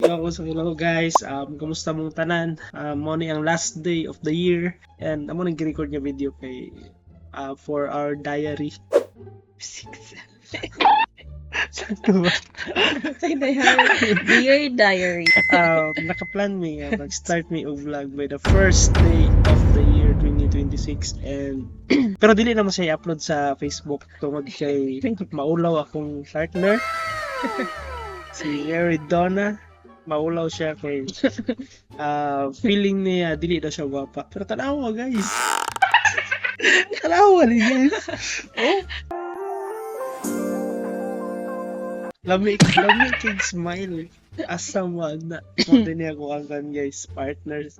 Hello guys, kumusta mong tanan? Mo ni ang last day of the year and amo nang gi-record nga video kay for our diary. Sakto ba? Dear Diary. Nakaplan mi nga mag-start mi og vlog by the first day of the year 2026 and pero dili na mo siya i-upload sa Facebook tungod kay maulaw akong partner si Mary Donna. Maulaw siya kay feeling niya dili daw siya gwapa. Pero tanawa guys. Tanawa ni guys. Oh. Lami kay smile. Asa man na. Manda niya ko ang guys, partners.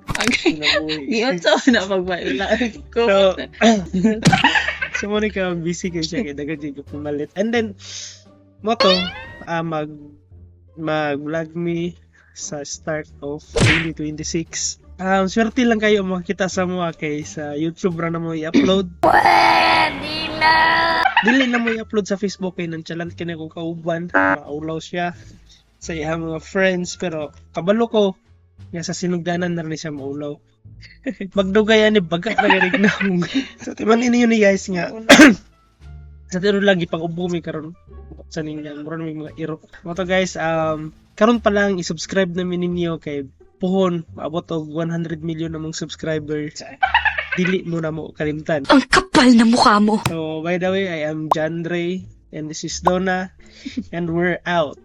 Giyon sa na pagbaila. So mo ni ka busy kay siya kay dagan ko pumalit. And then mo to mag-vlog me sa start of 2026. Swerte lang kayo makita sa mga kay sa YouTube ra na mo i-upload. Dili na mo i-upload sa Facebook kay nonchalant kini ko kauban. Maulaw siya sa iyang mga friends pero kabalo ko nga sa sinugdanan na rin siya maulaw. Magdugayan ni baga na ganig na. So timan ini yun ni guys nga. Sa tiro lagi pang ubumi karon sa ninyo mura may mga iro. Mo to guys, karon pa lang i-subscribe namin ninyo kay puhon maabot og 100 million namong subscriber. Dili mo na mo kalimtan. Ang kapal na mukha mo. So by the way, I am John Ray and this is Donna and we're out.